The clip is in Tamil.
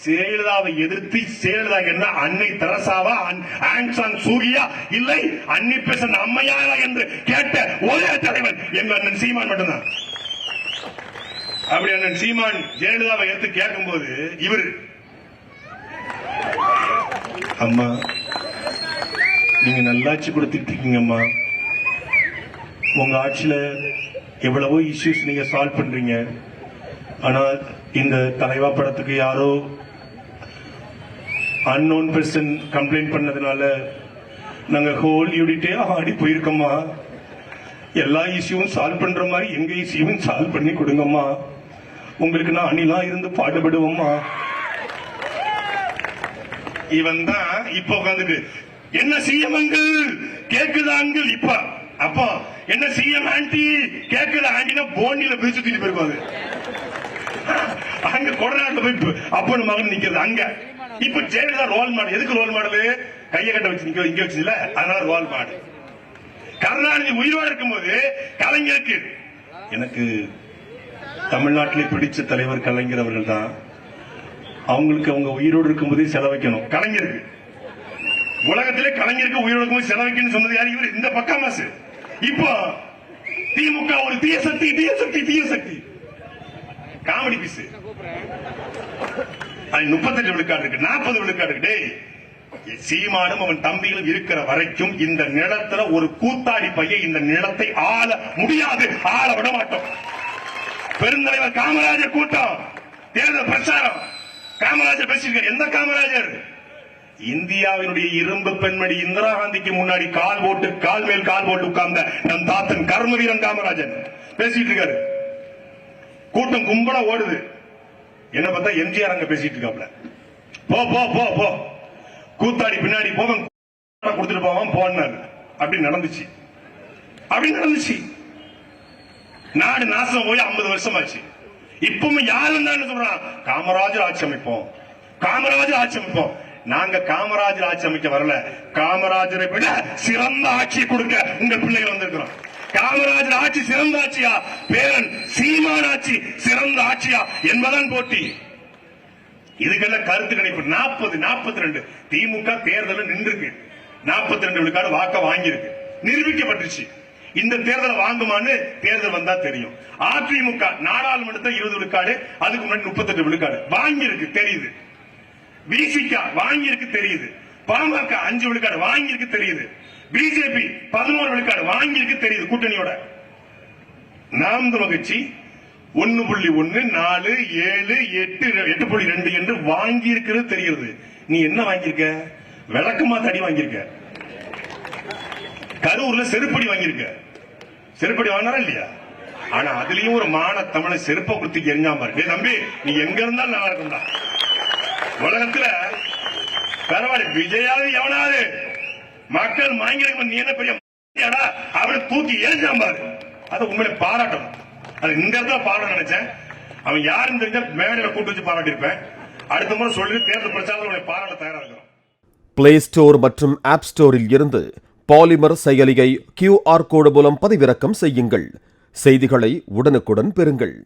ஜெயலலிதாவை எதிர்த்து ஜெயலலிதா என்ன அன்னை தெரசாவா, ஆங் சான் சூகியா, இல்லை அன்னி பெசன்ட் அம்மையாரா என்று கேட்ட ஒரே தலைவன் எங்க அண்ணன் சீமான் மட்டும்தான். அப்படி அண்ணன் சீமான் ஜெயலலிதாவை எடுத்து கேட்கும் போது இவர், அம்மா நீங்க நல்லாட்சி கொடுத்துட்டு இருக்கீங்கம்மா, உங்க ஆட்சியில எவ்வளவோ இஷ்யூஸ் நீங்க சால்வ் பண்றீங்க, ஆனா இந்த தலைவா படத்துக்கு யாரோ அன்னோன் பர்சன் கம்ப்ளைண்ட் பண்ணதுனால நாங்க ஹோல் யூனிட்டே ஆடி போயிருக்கோம்மா. எல்லா இஷ்யூவும் சால்வ் பண்ற மாதிரி எங்க இஷ்யூவும் சால்வ் பண்ணி கொடுங்கம்மா, உங்களுக்கு நான் அணிலா இருந்து பாடுபடுவோம்மா. இவன் தான் இப்ப உட்காந்துட்டு என்ன சிஎம் அங்கிள் கேக்குதா அங்கிள், இப்ப அப்போ என்ன சிஎம் ஆண்டி கேக்குதா ஆண்டினா போண்டியில போய் சுத்திட்டு போயிருப்பாங்க. அங்க கொடநாட்டுல போய் அப்பன்னு மகன் நிக்கிறது அங்க. இப்ப ஜெயலலிதா ரோல் மாடல். எதுக்கு ரோல் மாடல்? கையை கட்ட வச்சு நிக்க இங்க வச்சுல, அதனால ரோல் மாடல். கருணாநிதி உயிரோடு இருக்கும் போது கலைஞருக்கு, எனக்கு தமிழ்நாட்டிலே பிடிச்ச தலைவர் கலைஞர் அவர்கள் தான். அவங்களுக்கு அவங்க உயிரோடு இருக்கும் போதே செலவைக்கணும். கலைஞருக்கு உலகத்திலே கலைஞருக்கு உயிரோடு இருக்கும் போது செலவைக்கணும் சொன்னது யாரு? இவர் இந்த பக்காமாசு. இப்போ திமுக ஒரு தீய சக்தி, தீய சக்தி, தீய சக்தி. Comedy piece. 38 விழுக்காடு இருக்கு, 40 விழுக்காடு இருக்கு. சீமானும் அவன் தம்பிகளும் இருக்கிற வரைக்கும் இந்த நிலத்துல ஒரு கூத்தாடி பையன் இந்த நிலத்தை ஆள முடியாது, ஆள விட மாட்டோம். பெருந்தலைவர் காமராஜர் கூட்டம், தேர்தல் பிரச்சாரம், காமராஜர் பேசியிருக்கார். எந்த காமராஜர்? இந்தியாவினுடைய இரும்பு பெண்மணி இந்திரா காந்திக்கு முன்னாடி கால் மேல் கால் போட்டு உட்கார்ந்த நம் தாத்தன் கர்ம வீரன் காமராஜன் பேசிட்டு இருக்காரு. கூட்டம் கும்பலா ஓடுது. என்ன பார்த்தா எம்ஜிஆர் அங்க பேசிட்டு இருக்காப்ல. போ போ போ போ கூத்தாடி பின்னாடி போவன் கொடுத்துட்டு போவான் போனாரு. அப்படி நடந்துச்சு. நாடு நாசம் போய் 50 வருஷம் ஆச்சு. இப்பவும் யாரும் தான் சொல்றான் காமராஜர் ஆட்சி அமைப்போம், காமராஜர் ஆட்சி அமைப்போம். நாங்க காமராஜர் ஆட்சி அமைக்க வரல, காமராஜரை விட சிறந்த ஆட்சியை கொடுக்க உங்க பிள்ளைகள் வந்திருக்கிறோம். காமராஜர் ஆட்சி சிறந்த ஆட்சியா, பேரன் சீமான் ஆட்சி சிறந்த ஆட்சியா என்பதான் போட்டி. இதுக்கெல்லாம் கருத்து கணிப்பு 40-42 திமுக தேர்தல் நின்றுருக்கு. 42 விழுக்காடு வாக்க வாங்கியிருக்கு, நிரூபிக்கப்பட்டுச்சு. இந்த தேர்தலை வாங்குமான்னு தேர்தல் வந்தா தெரியும். அதிமுக நாடாளுமன்றத்தில் 20 விழுக்காடு, அதுக்கு முன்னாடி 38 விழுக்காடு வாங்கியிருக்கு தெரியுது. விசிக வாங்கியிருக்கு தெரியுது. பாமக 5 விழுக்காடு வாங்கியிருக்கு தெரியுது. பிஜேபி 11 விழுக்காடு வாங்கியிருக்கு தெரியுது. கூட்டணியோட நாம் தமிழர் கட்சி 1.1, 4, 7, 8.2 என்று வாங்கி இருக்கிறது தெரிகிறது. நீ என்ன வாங்கியிருக்க? விளக்குமா தடி வாங்கியிருக்க. கரூர்ல செருப்படி வாங்கியிருக்க. செருப்படி வாங்கினாரா இல்லையா? ஆனா அதுலயும் ஒரு மான தமிழை செருப்பை கொடுத்து எரிஞ்சாம பாரு. தம்பி நீ எங்க இருந்தாலும் நல்லா இருக்கும்டா. உலகத்துல பரவாயில்ல, விஜயாவது எவனாவது மக்கள் வாங்கியிருக்க, நீ என்ன பெரிய அவனை தூக்கி எரிஞ்சாம பாரு. அதை உண்மையில பாராட்டணும். அது இந்த இடத்துல பாராட்ட நினைச்சேன். அவன் யாருன்னு தெரிஞ்சா மேடையில கூட்டு வச்சு பாராட்டிருப்பேன். அடுத்த முறை சொல்லி தேர்தல் பிரச்சாரத்தில் பாராட்ட தயாரா இருக்கிறோம். பிளே ஸ்டோர் மற்றும் ஆப் ஸ்டோரில் இருந்து பாலிமர் செயலியை QR கோடு மூலம் பதிவிறக்கம் செய்யுங்கள். செய்திகளை உடனுக்குடன் பெறுங்கள்.